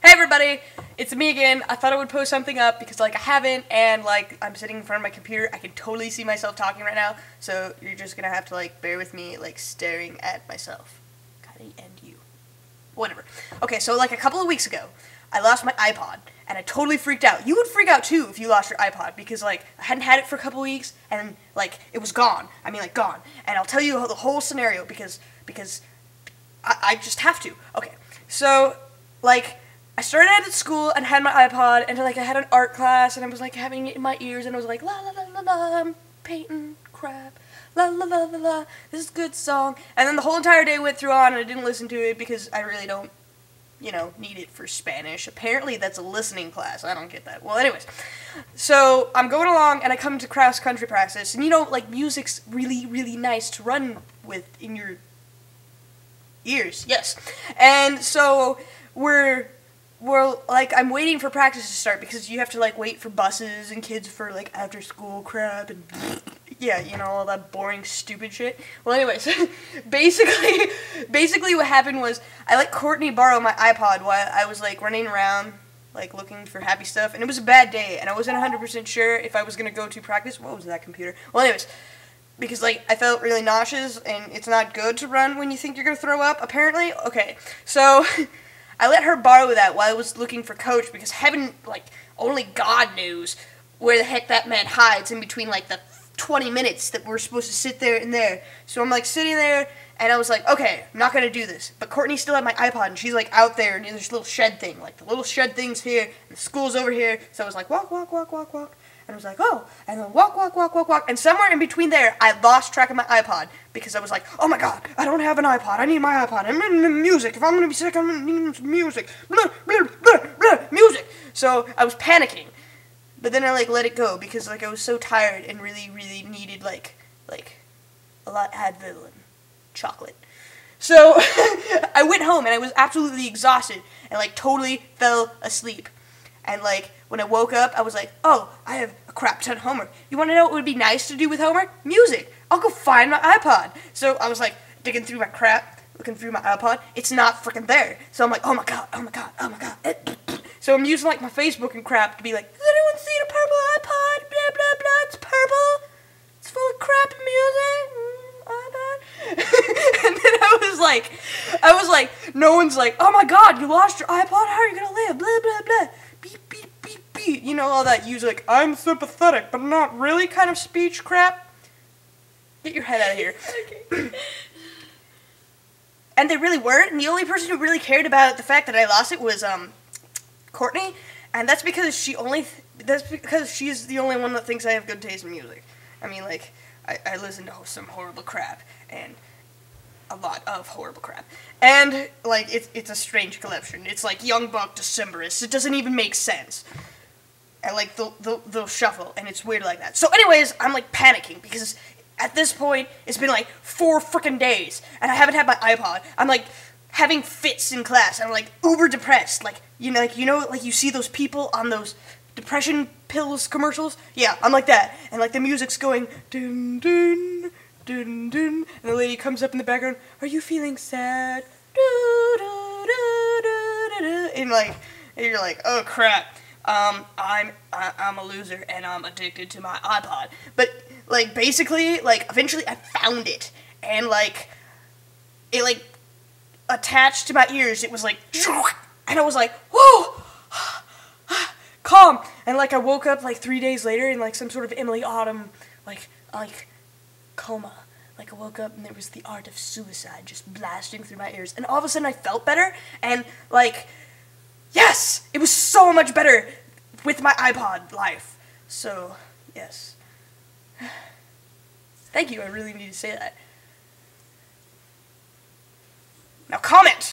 Hey everybody, it's me again. I thought I would post something up because I haven't, and I'm sitting in front of my computer. I can totally see myself talking right now, so you're just gonna have to bear with me staring at myself. Gotta end you. Whatever. Okay, so a couple of weeks ago, I lost my iPod, and I totally freaked out. You would freak out too if you lost your iPod, because I hadn't had it for a couple of weeks, and it was gone. I mean gone. And I'll tell you the whole scenario because I just have to. Okay, so I started out at school and had my iPod, and I had an art class, and I was having it in my ears, and I was la la la la la, I'm painting crap, la la la la la, this is a good song. And then the whole entire day went through on, and I didn't listen to it because I really don't, need it for Spanish. Apparently that's a listening class. I don't get that. Well, anyways, so I'm going along, and I come to cross country practice, and music's really, really nice to run with in your ears. Yes. And so I'm waiting for practice to start because you have to wait for buses and kids for after school crap and yeah, all that boring stupid shit. Well, anyways, basically what happened was I let Courtney borrow my iPod while I was running around looking for happy stuff, and it was a bad day, and I wasn't 100% sure if I was gonna go to practice. What was that computer? Well, anyways, because I felt really nauseous, and it's not good to run when you think you're gonna throw up, apparently. Okay, so I let her borrow that while I was looking for Coach, because heaven, only God knows where the heck that man hides in between, the 20 minutes that we're supposed to sit there and there. So I'm, sitting there, and I was okay, I'm not going to do this. But Courtney still had my iPod, and she's, out there, and there's this little shed thing. The little shed thing's here, and the school's over here. So I was walk, walk, walk, walk, walk. And I was oh, and then walk, walk, walk, walk, walk. And somewhere in between there, I lost track of my iPod because I was oh my God, I don't have an iPod. I need my iPod. I'm in music. If I'm going to be sick, I'm going to need music. Blah, blah, blah, blah, music. So I was panicking. But then I let it go because I was so tired and really, really needed a lot of Advil and chocolate. So I went home and I was absolutely exhausted and totally fell asleep. And when I woke up, I was oh, I have a crap ton of homework. You want to know what would be nice to do with homework? Music. I'll go find my iPod. So I was digging through my crap, looking through my iPod. It's not freaking there. So I'm oh my God, oh my God, oh my God. So I'm using my Facebook and crap to be has anyone seen a purple iPod? Blah, blah, blah, it's purple. It's full of crap music. iPod. And then I was no one's oh my God, you lost your iPod? How are you going to live? Blah, blah, blah. Beep, beep, beep, beep. You know, all that use I'm sympathetic, but not really kind of speech crap. Get your head out of here. Okay. And they really weren't, and the only person who really cared about the fact that I lost it was, Courtney, and that's because she's the only one that thinks I have good taste in music. I mean, I listen to some horrible crap, and a lot of horrible crap. And, it's a strange collection. It's Young Buck Decemberists. It doesn't even make sense. And, they'll shuffle, and it's weird like that. So, anyways, I'm, panicking, because at this point, it's been, 4 frickin' days, and I haven't had my iPod. I'm, having fits in class. I'm uber depressed. You see those people on those depression pills commercials? Yeah, I'm like that. And the music's going dun dun dun dun, and the lady comes up in the background. Are you feeling sad? Do, do, do, do, do, do. And you're oh crap. I'm a loser and I'm addicted to my iPod. But basically eventually I found it, and it attached to my ears. It was and I was whoa, calm. And I woke up 3 days later in some sort of Emily Autumn coma. I woke up and there was the art of suicide just blasting through my ears, and all of a sudden I felt better, and yes, it was so much better with my iPod life. So yes, thank you. I really need to say that. Now comment!